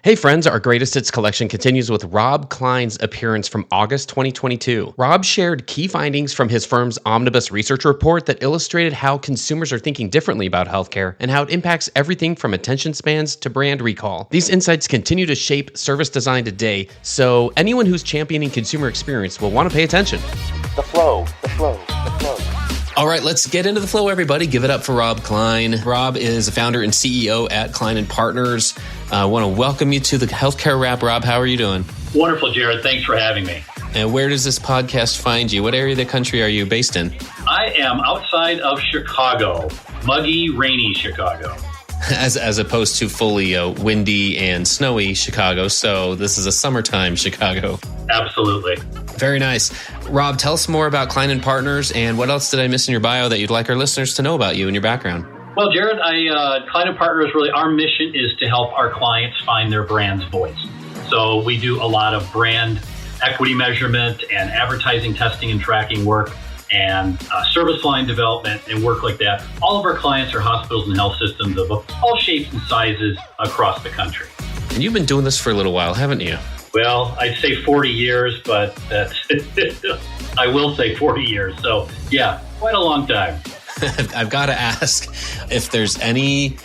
Hey friends, our Greatest Hits collection continues with Rob Klein's appearance from August 2022. Rob shared key findings from his firm's omnibus research report that illustrated how consumers are thinking differently about healthcare and how it impacts everything from attention spans to brand recall. These insights continue to shape service design today, so anyone who's championing consumer experience will want to pay attention. The flow, the flow, the flow. All right, let's get into the flow, everybody. Give it up for Rob Klein. Rob is a founder and CEO at Klein & Partners. I want to welcome you to the Healthcare Wrap. Rob, how are you doing? Wonderful, Jared. Thanks for having me. And where does this podcast find you? What area of the country are you based in? I am outside of Chicago, muggy, rainy Chicago. As opposed to fully windy and snowy Chicago. So this is a summertime Chicago. Absolutely. Very nice. Rob, tell us more about Klein & Partners, and what else did I miss in your bio that you'd like our listeners to know about you and your background? Well, Jared, Klein & Partners, really, our mission is to help our clients find their brand's voice. So we do a lot of brand equity measurement and advertising testing and tracking work and service line development and work like that. All of our clients are hospitals and health systems of all shapes and sizes across the country. And you've been doing this for a little while, haven't you? Well, I'd say 40 years, but that's I will say 40 years. So, yeah, quite a long time. I've got to ask if there's any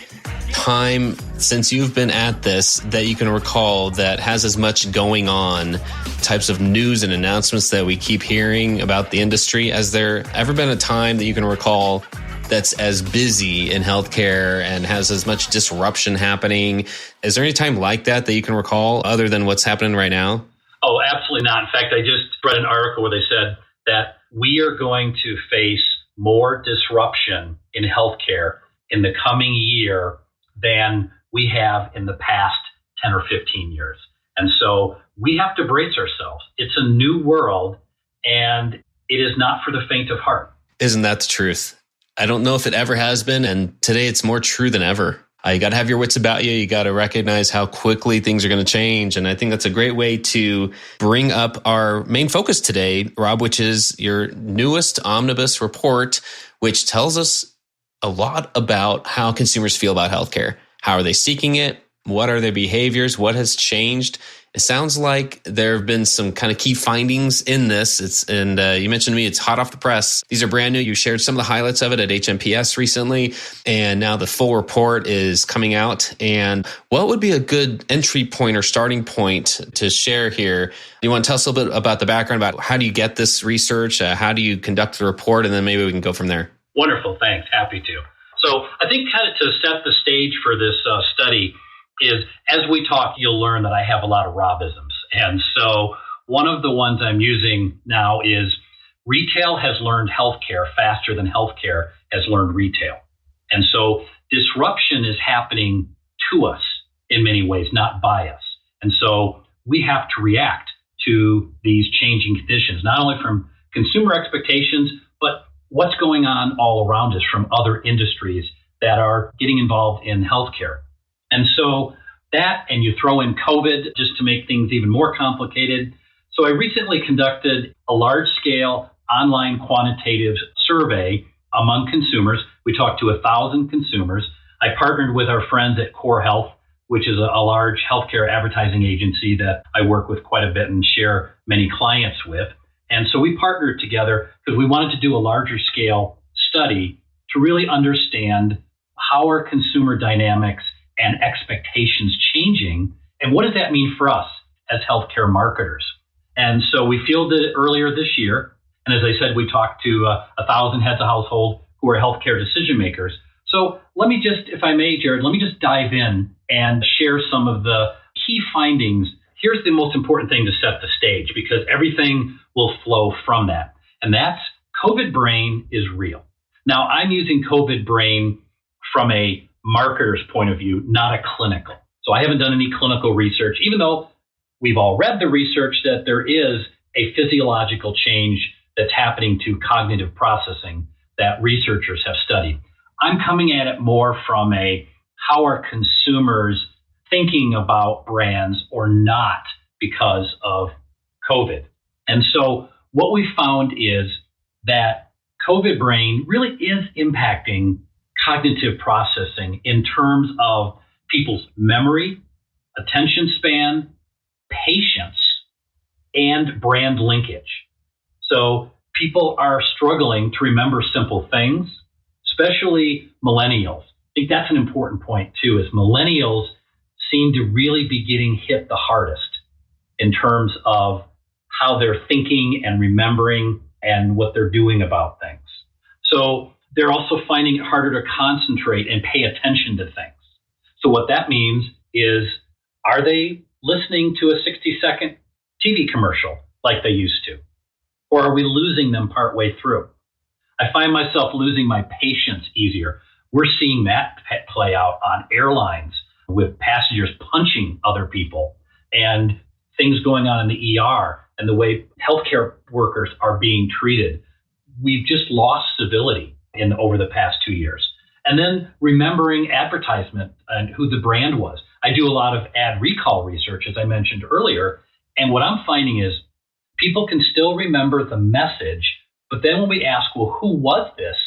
time since you've been at this that you can recall that has as much going on, types of news and announcements that we keep hearing about the industry. Has there ever been a time that you can recall that's as busy in healthcare and has as much disruption happening? Is there any time like that you can recall other than what's happening right now? Oh, absolutely not. In fact, I just read an article where they said that we are going to face more disruption in healthcare in the coming year than we have in the past 10 or 15 years. And so we have to brace ourselves. It's a new world, and it is not for the faint of heart. Isn't that the truth? I don't know if it ever has been, and today it's more true than ever. You got to have your wits about you. You got to recognize how quickly things are going to change. And I think that's a great way to bring up our main focus today, Rob, which is your newest omnibus report, which tells us a lot about how consumers feel about healthcare. How are they seeking it? What are their behaviors? What has changed? It sounds like there have been some kind of key findings in this. You mentioned to me it's hot off the press. These are brand new. You shared some of the highlights of it at HMPS recently, and now the full report is coming out. And what would be a good entry point or starting point to share here? You want to tell us a little bit about the background, about how do you get this research? How do you conduct the report? And then maybe we can go from there. Wonderful. Thanks. Happy to. So I think kind of to set the stage for this study is, as we talk, you'll learn that I have a lot of Robisms. And so one of the ones I'm using now is retail has learned healthcare faster than healthcare has learned retail. And so disruption is happening to us in many ways, not by us. And so we have to react to these changing conditions, not only from consumer expectations, but what's going on all around us from other industries that are getting involved in healthcare. And so that, and you throw in COVID just to make things even more complicated. So I recently conducted a large-scale online quantitative survey among consumers. We talked to 1,000 consumers. I partnered with our friends at Core Health, which is a large healthcare advertising agency that I work with quite a bit and share many clients with. And so we partnered together because we wanted to do a larger scale study to really understand how are consumer dynamics and expectations changing, and what does that mean for us as healthcare marketers? And so we fielded it earlier this year, and as I said, we talked to 1,000 heads of household who are healthcare decision makers. So let me just, if I may, Jared, let me just dive in and share some of the key findings. Here's the most important thing to set the stage, because everything will flow from that, and that's COVID brain is real. Now, I'm using COVID brain from a marketer's point of view, not a clinical. So I haven't done any clinical research, even though we've all read the research that there is a physiological change that's happening to cognitive processing that researchers have studied. I'm coming at it more from a how are consumers thinking about brands or not because of COVID. And so what we found is that COVID brain really is impacting cognitive processing in terms of people's memory, attention span, patience, and brand linkage. So people are struggling to remember simple things, especially millennials. I think that's an important point too, is millennials seem to really be getting hit the hardest in terms of how they're thinking and remembering and what they're doing about things. So they're also finding it harder to concentrate and pay attention to things. So what that means is, are they listening to a 60-second TV commercial like they used to? Or are we losing them partway through? I find myself losing my patience easier. We're seeing that play out on airlines with passengers punching other people and things going on in the ER and the way healthcare workers are being treated. We've just lost civility over the past 2 years. And then remembering advertisement and who the brand was. I do a lot of ad recall research, as I mentioned earlier. And what I'm finding is people can still remember the message, but then when we ask, well, who was this?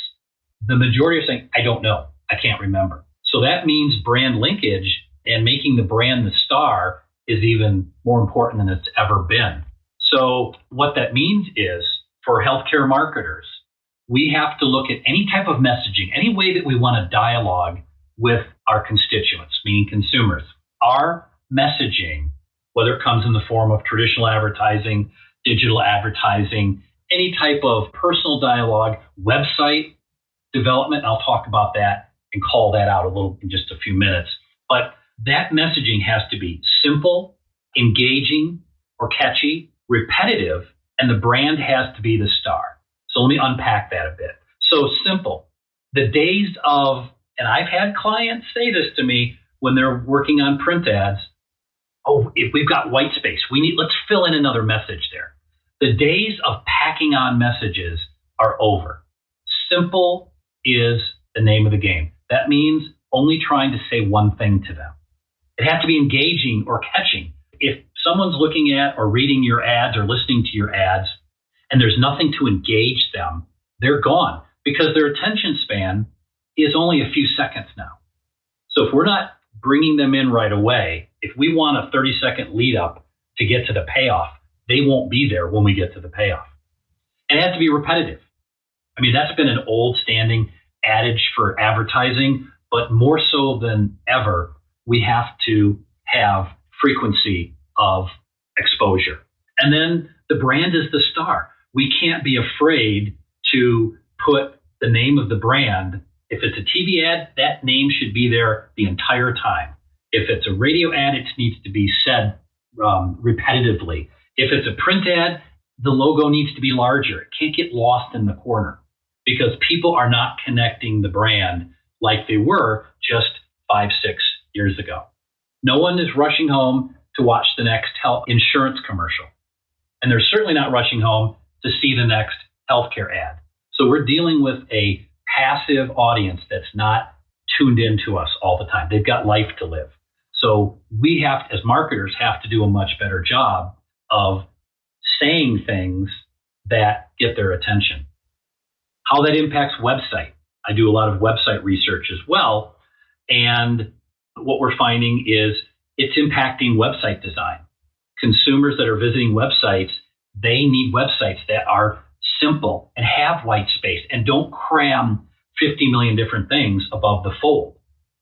The majority are saying, I don't know. I can't remember. So that means brand linkage and making the brand the star is even more important than it's ever been. So what that means is, for healthcare marketers, we have to look at any type of messaging, any way that we want to dialogue with our constituents, meaning consumers. Our messaging, whether it comes in the form of traditional advertising, digital advertising, any type of personal dialogue, website development, I'll talk about that and call that out a little in just a few minutes. But that messaging has to be simple, engaging, or catchy, repetitive, and the brand has to be the star. So let me unpack that a bit. So simple. The days of, and I've had clients say this to me when they're working on print ads, oh, if we've got white space, let's fill in another message there. The days of packing on messages are over. Simple is the name of the game. That means only trying to say one thing to them. It has to be engaging or catching. If someone's looking at or reading your ads or listening to your ads and there's nothing to engage them, they're gone because their attention span is only a few seconds now. So if we're not bringing them in right away, if we want a 30-second lead up to get to the payoff, they won't be there when we get to the payoff. And it has to be repetitive. I mean, that's been an old standing adage for advertising, but more so than ever, we have to have frequency of exposure. And then the brand is the star. We can't be afraid to put the name of the brand. If it's a TV ad, that name should be there the entire time. If it's a radio ad, it needs to be said repetitively. If it's a print ad, the logo needs to be larger. It can't get lost in the corner because people are not connecting the brand like they were just 5-6 years ago. No one is rushing home to watch the next health insurance commercial. And they're certainly not rushing home to see the next healthcare ad. So we're dealing with a passive audience that's not tuned into us all the time. They've got life to live. So we have, as marketers, have to do a much better job of saying things that get their attention. How that impacts website. I do a lot of website research as well. And what we're finding is it's impacting website design. Consumers that are visiting websites, they need websites that are simple and have white space and don't cram 50 million different things above the fold.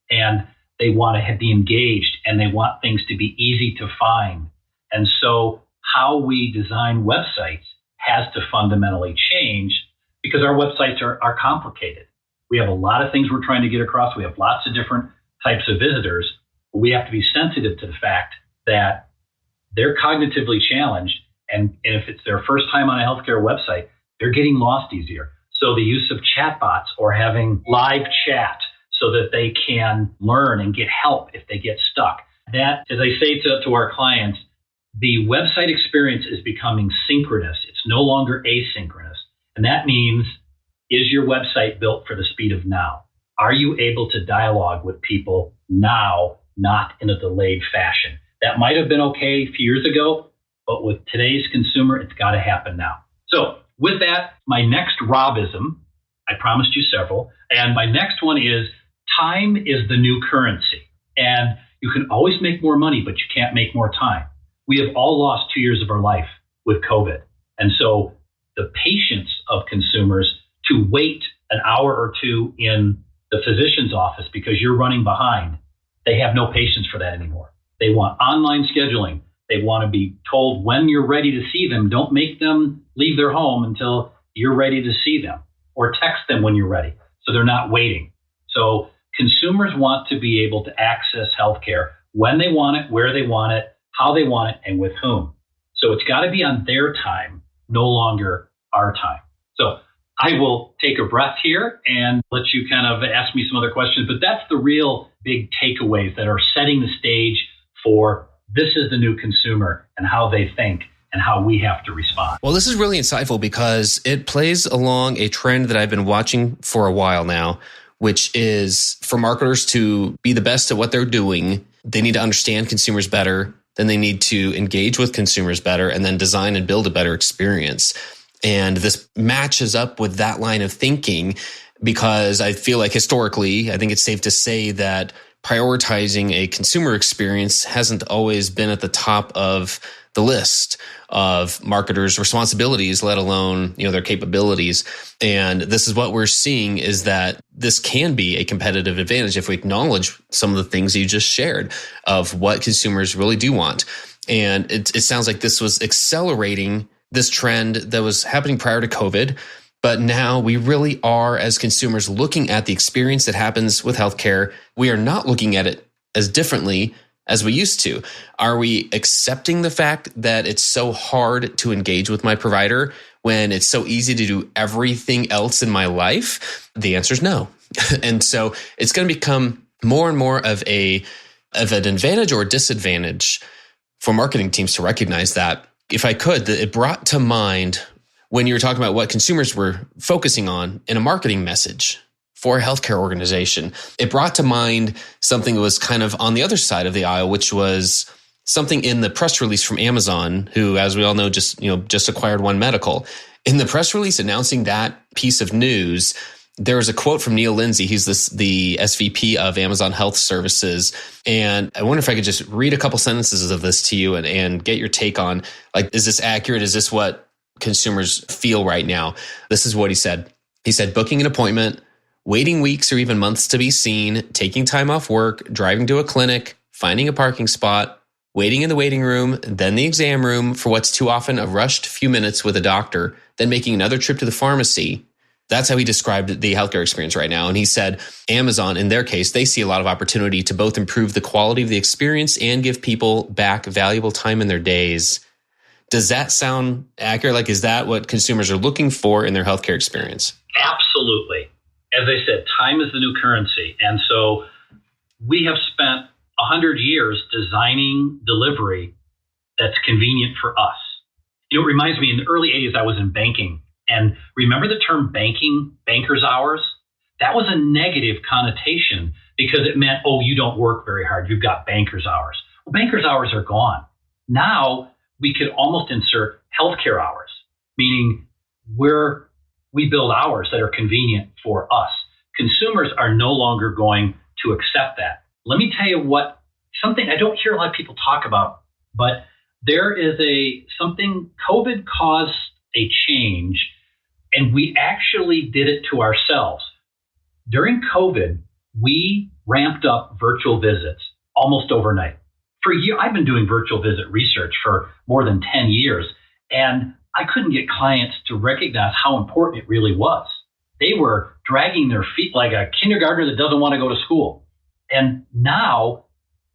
And they want to be engaged and they want things to be easy to find. And so how we design websites has to fundamentally change because our websites are complicated. We have a lot of things we're trying to get across. We have lots of different types of visitors. We have to be sensitive to the fact that they're cognitively challenged. And if it's their first time on a healthcare website, they're getting lost easier. So the use of chatbots or having live chat so that they can learn and get help if they get stuck. That, as I say to our clients, the website experience is becoming synchronous. It's no longer asynchronous. And that means, is your website built for the speed of now? Are you able to dialogue with people now, not in a delayed fashion? That might have been okay a few years ago, but with today's consumer, it's got to happen now. So with that, my next Robism, I promised you several, and my next one is time is the new currency. And You can always make more money, but you can't make more time. We have all lost 2 years of our life with COVID. And so the patience of consumers to wait an hour or two in the physician's office because you're running behind, they have no patience for that anymore. They want online scheduling. They want to be told when you're ready to see them. Don't make them leave their home until you're ready to see them, or text them when you're ready so they're not waiting. So consumers want to be able to access healthcare when they want it, where they want it, how they want it, and with whom. So it's got to be on their time, no longer our time. So I will take a breath here and let you kind of ask me some other questions, but that's the real big takeaways that are setting the stage for this is the new consumer and how they think and how we have to respond. Well, this is really insightful because it plays along a trend that I've been watching for a while now, which is for marketers to be the best at what they're doing. They need to understand consumers better. Then they need to engage with consumers better and then design and build a better experience. And this matches up with that line of thinking because I feel like historically, I think it's safe to say that prioritizing a consumer experience hasn't always been at the top of the list of marketers' responsibilities, let alone, their capabilities. And this is what we're seeing is that this can be a competitive advantage if we acknowledge some of the things you just shared of what consumers really do want. And it sounds like this was accelerating this trend that was happening prior to COVID. But now we really are, as consumers, looking at the experience that happens with healthcare. We are not looking at it as differently as we used to. Are we accepting the fact that it's so hard to engage with my provider when it's so easy to do everything else in my life? The answer is no. And so it's going to become more and more of an advantage or a disadvantage for marketing teams to recognize that. If I could, it brought to mind when you were talking about what consumers were focusing on in a marketing message for a healthcare organization, it brought to mind something that was kind of on the other side of the aisle, which was something in the press release from Amazon, who, as we all know, just acquired One Medical. In the press release announcing that piece of news, there was a quote from Neil Lindsay. He's the SVP of Amazon Health Services. And I wonder if I could just read a couple sentences of this to you and get your take on, is this accurate? Is this what consumers feel right now? This is what he said. He said, booking an appointment, waiting weeks or even months to be seen, taking time off work, driving to a clinic, finding a parking spot, waiting in the waiting room, then the exam room for what's too often a rushed few minutes with a doctor, then making another trip to the pharmacy. That's how he described the healthcare experience right now. And he said, Amazon, in their case, they see a lot of opportunity to both improve the quality of the experience and give people back valuable time in their days. Does that sound accurate? Is that what consumers are looking for in their healthcare experience? Absolutely. As I said, time is the new currency. And so we have spent 100 years designing delivery that's convenient for us. It reminds me, in the early 80s, I was in banking. And remember the term banker's hours? That was a negative connotation because it meant, you don't work very hard. You've got banker's hours. Well, banker's hours are gone. Now, we could almost insert healthcare hours, meaning we build hours that are convenient for us. Consumers are no longer going to accept that. Let me tell you something I don't hear a lot of people talk about, but there is something COVID caused a change, and we actually did it to ourselves. During COVID, we ramped up virtual visits almost overnight. For a year, I've been doing virtual visit research for more than 10 years, and I couldn't get clients to recognize how important it really was. They were dragging their feet like a kindergartner that doesn't want to go to school. And now,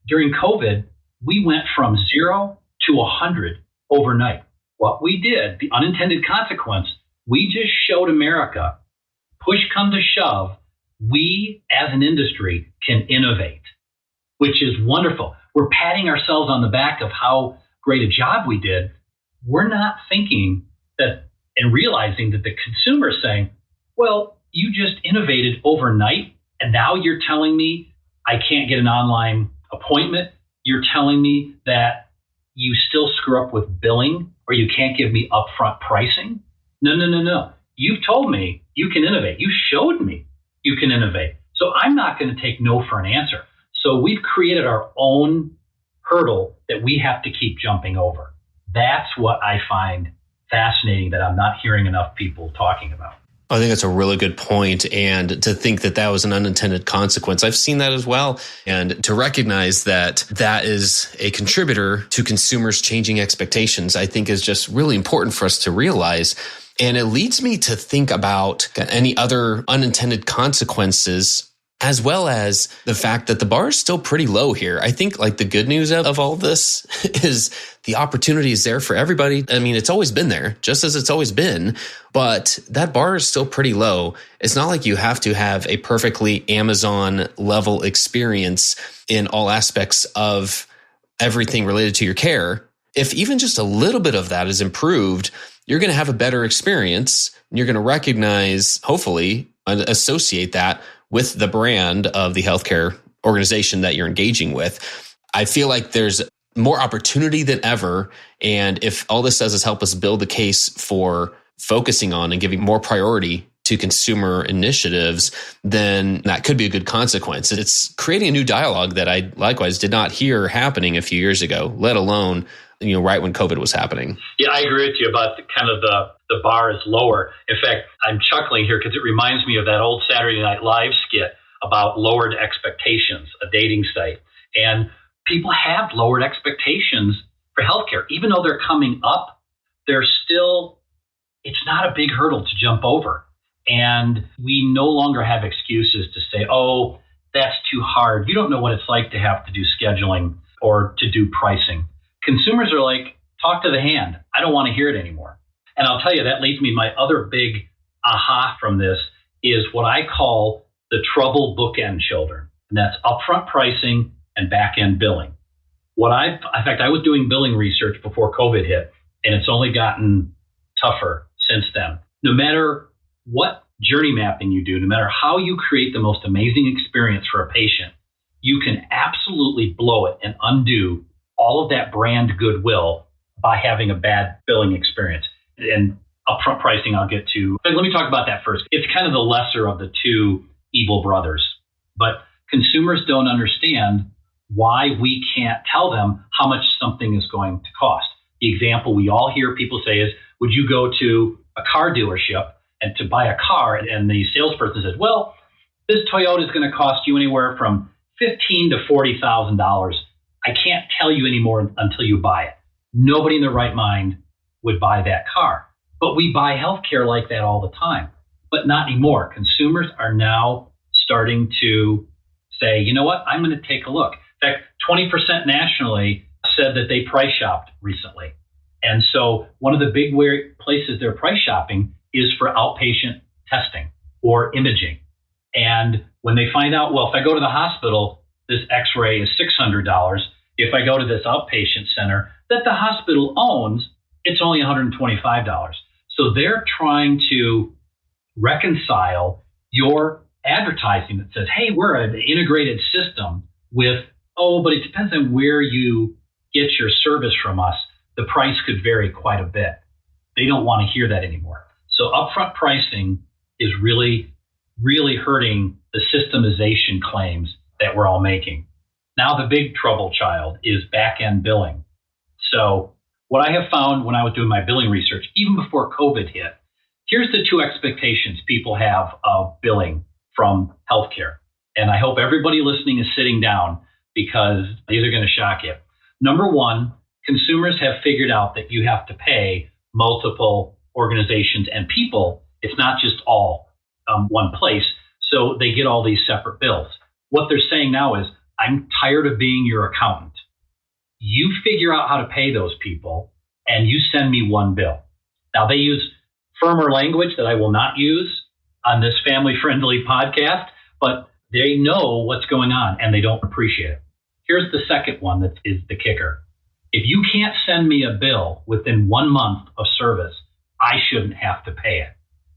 during COVID, we went from 0 to 100 overnight. What we did, the unintended consequence, we just showed America, push come to shove, we as an industry can innovate, which is wonderful. We're patting ourselves on the back of how great a job we did. We're not thinking that and realizing that the consumer is saying, well, you just innovated overnight, and now you're telling me I can't get an online appointment. You're telling me that you still screw up with billing or you can't give me upfront pricing. No. You've told me you can innovate. You showed me you can innovate. So I'm not going to take no for an answer. So we've created our own hurdle that we have to keep jumping over. That's what I find fascinating that I'm not hearing enough people talking about. I think that's a really good point. And to think that that was an unintended consequence, I've seen that as well. And to recognize that that is a contributor to consumers changing expectations, I think is just really important for us to realize. And it leads me to think about any other unintended consequences, as well as the fact that the bar is still pretty low here. I think like the good news of all this is the opportunity is there for everybody. I mean, it's always been there, just as it's always been, but that bar is still pretty low. It's not like you have to have a perfectly Amazon level experience in all aspects of everything related to your care. If even just a little bit of that is improved, you're going to have a better experience. You're going to recognize, hopefully, and associate that with the brand of the healthcare organization that you're engaging with. I feel like there's more opportunity than ever. And if all this does is help us build the case for focusing on and giving more priority to consumer initiatives, then that could be a good consequence. It's creating a new dialogue that I likewise did not hear happening a few years ago, let alone, right when COVID was happening. Yeah, I agree with you about the bar is lower. In fact, I'm chuckling here because it reminds me of that old Saturday Night Live skit about lowered expectations, a dating site. And people have lowered expectations for healthcare. Even though they're coming up, it's not a big hurdle to jump over. And we no longer have excuses to say, oh, that's too hard. You don't know what it's like to have to do scheduling or to do pricing. Consumers are like, talk to the hand. I don't want to hear it anymore. And I'll tell you, that leads me, my other big aha from this is what I call the trouble bookend children. And that's upfront pricing and back-end billing. In fact, I was doing billing research before COVID hit, and it's only gotten tougher since then. No matter what journey mapping you do, no matter how you create the most amazing experience for a patient, you can absolutely blow it and undo all of that brand goodwill by having a bad billing experience. And upfront pricing I'll get to. But let me talk about that first. It's kind of the lesser of the two evil brothers. But consumers don't understand why we can't tell them how much something is going to cost. The example we all hear people say is, would you go to a car dealership and to buy a car? And the salesperson says, well, this Toyota is going to cost you anywhere from $15,000 to $40,000. I can't tell you anymore until you buy it. Nobody in their right mind would buy that car. But we buy healthcare like that all the time, but not anymore. Consumers are now starting to say, you know what, I'm going to take a look. In fact, 20% nationally said that they price shopped recently. And so one of the big places they're price shopping is for outpatient testing or imaging. And when they find out, well, if I go to the hospital, this x-ray is $600. If I go to this outpatient center that the hospital owns, it's only $125. So they're trying to reconcile your advertising that says, hey, we're an integrated system with, oh, but it depends on where you get your service from us. The price could vary quite a bit. They don't want to hear that anymore. So upfront pricing is really, really hurting the systemization claims that we're all making. Now the big trouble child is back-end billing. So what I have found when I was doing my billing research, even before COVID hit, here's the two expectations people have of billing from healthcare. And I hope everybody listening is sitting down because these are going to shock you. Number one, consumers have figured out that you have to pay multiple organizations and people. It's not just all one place. So they get all these separate bills. What they're saying now is, I'm tired of being your accountant. You figure out how to pay those people and you send me one bill. Now they use firmer language that I will not use on this family-friendly podcast, but they know what's going on and they don't appreciate it. Here's the second one that is the kicker. If you can't send me a bill within 1 month of service, I shouldn't have to pay it.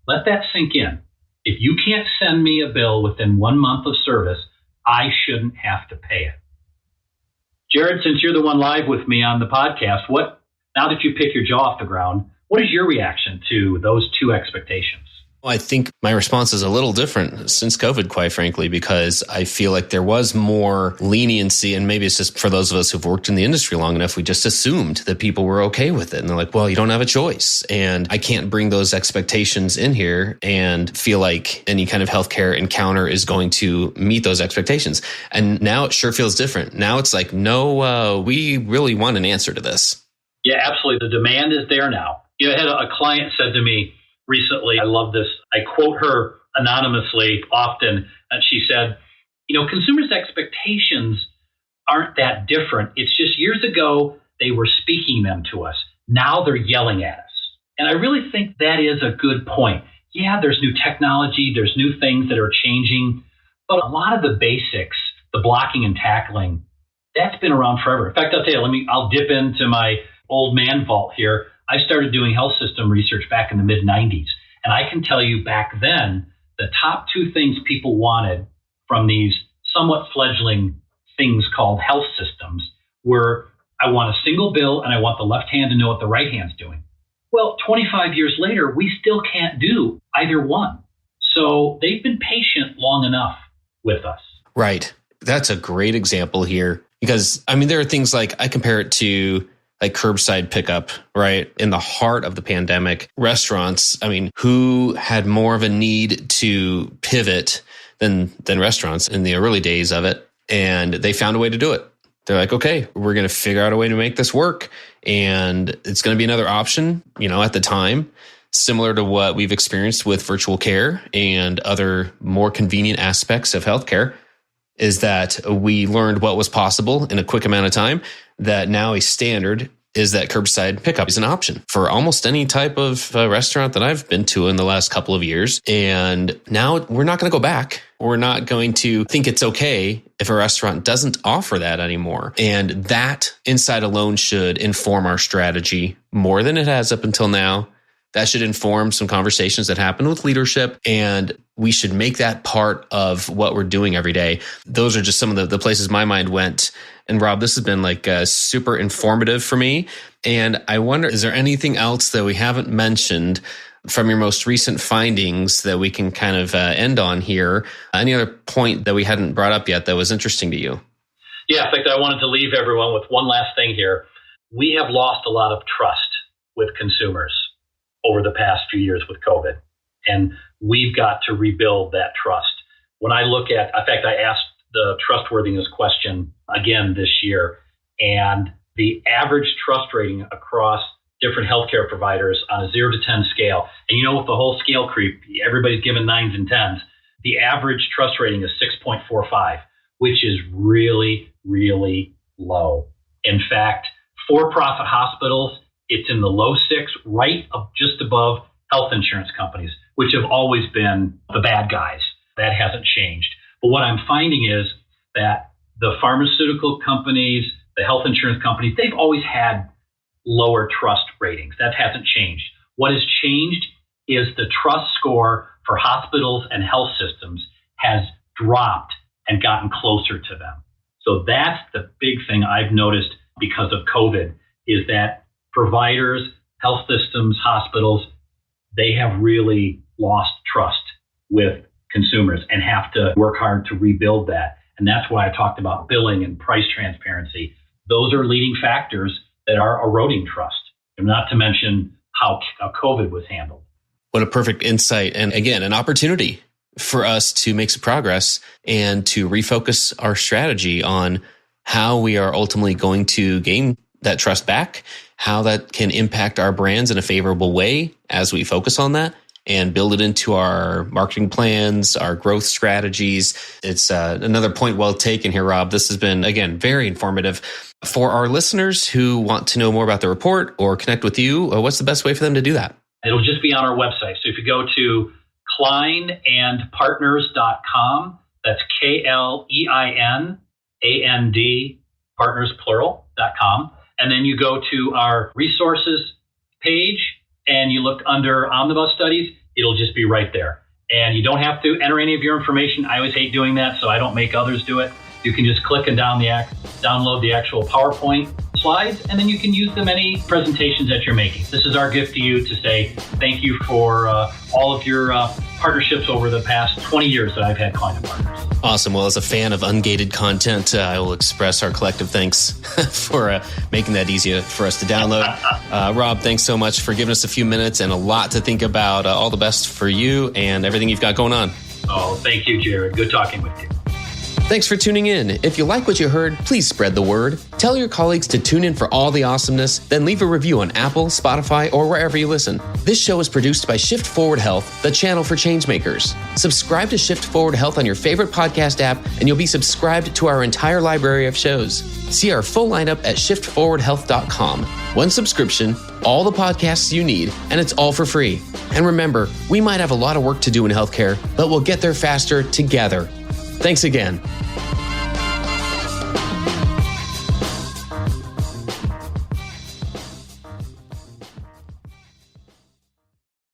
Let that sink in. If you can't send me a bill within 1 month of service, I shouldn't have to pay it. Jared, since you're the one live with me on the podcast, now that you pick your jaw off the ground, what is your reaction to those two expectations? I think my response is a little different since COVID, quite frankly, because I feel like there was more leniency, and maybe it's just for those of us who've worked in the industry long enough, we just assumed that people were okay with it. And they're like, well, you don't have a choice. And I can't bring those expectations in here and feel like any kind of healthcare encounter is going to meet those expectations. And now it sure feels different. Now it's like, no, we really want an answer to this. Yeah, absolutely. The demand is there now. I had a client said to me recently, I love this. I quote her anonymously often, and she said, consumers' expectations aren't that different. It's just years ago, they were speaking them to us. Now they're yelling at us. And I really think that is a good point. Yeah, there's new technology, there's new things that are changing, but a lot of the basics, the blocking and tackling, that's been around forever. In fact, I'll tell you, I'll dip into my old man vault here. I started doing health system research back in the mid-90s. And I can tell you back then, the top two things people wanted from these somewhat fledgling things called health systems were, I want a single bill and I want the left hand to know what the right hand's doing. Well, 25 years later, we still can't do either one. So they've been patient long enough with us. Right. That's a great example here because, there are things like I compare it to like curbside pickup, right? In the heart of the pandemic, restaurants, who had more of a need to pivot than restaurants in the early days of it. And they found a way to do it. They're like, okay, we're going to figure out a way to make this work. And it's going to be another option, at the time, similar to what we've experienced with virtual care and other more convenient aspects of healthcare, is that we learned what was possible in a quick amount of time, that now a standard is that curbside pickup is an option for almost any type of restaurant that I've been to in the last couple of years. And now we're not going to go back. We're not going to think it's okay if a restaurant doesn't offer that anymore. And that insight alone should inform our strategy more than it has up until now. That should inform some conversations that happen with leadership, and we should make that part of what we're doing every day. Those are just some of the places my mind went. And Rob, this has been super informative for me. And I wonder, is there anything else that we haven't mentioned from your most recent findings that we can kind of end on here? Any other point that we hadn't brought up yet that was interesting to you? Yeah, in fact, I wanted to leave everyone with one last thing here. We have lost a lot of trust with consumers over the past few years with COVID. And we've got to rebuild that trust. When I look at, in fact, I asked the trustworthiness question again this year, and the average trust rating across different healthcare providers on a 0 to 10 scale, and with the whole scale creep, everybody's given 9s and 10s, the average trust rating is 6.45, which is really, really low. In fact, for-profit hospitals, it's in the low 6, right up just above health insurance companies, which have always been the bad guys. That hasn't changed. But what I'm finding is that the pharmaceutical companies, the health insurance companies, they've always had lower trust ratings. That hasn't changed. What has changed is the trust score for hospitals and health systems has dropped and gotten closer to them. So that's the big thing I've noticed because of COVID, is that providers, health systems, hospitals, they have really lost trust with consumers and have to work hard to rebuild that. And that's why I talked about billing and price transparency. Those are leading factors that are eroding trust, and not to mention how COVID was handled. What a perfect insight. And again, an opportunity for us to make some progress and to refocus our strategy on how we are ultimately going to gain that trust back, how that can impact our brands in a favorable way as we focus on that and build it into our marketing plans, our growth strategies. It's another point well taken here, Rob. This has been, again, very informative. For our listeners who want to know more about the report or connect with you, what's the best way for them to do that? It'll just be on our website. So if you go to kleinandpartners.com, that's KLEINAND, partners plural.com. And then you go to our resources page and you look under omnibus studies, it'll just be right there. And you don't have to enter any of your information. I always hate doing that, so I don't make others do it. You can just click and download the actual PowerPoint slides, and then you can use them any presentations that you're making. This is our gift to you to say thank you for all of your partnerships over the past 20 years that I've had Klein & Partners. Awesome. Well, as a fan of ungated content, I will express our collective thanks for making that easier for us to download. Rob, thanks so much for giving us a few minutes and a lot to think about. All the best for you and everything you've got going on. Oh, thank you, Jared. Good talking with you. Thanks for tuning in. If you like what you heard, please spread the word. Tell your colleagues to tune in for all the awesomeness, then leave a review on Apple, Spotify, or wherever you listen. This show is produced by Shift Forward Health, the channel for changemakers. Subscribe to Shift Forward Health on your favorite podcast app, and you'll be subscribed to our entire library of shows. See our full lineup at shiftforwardhealth.com. One subscription, all the podcasts you need, and it's all for free. And remember, we might have a lot of work to do in healthcare, but we'll get there faster together. Thanks again.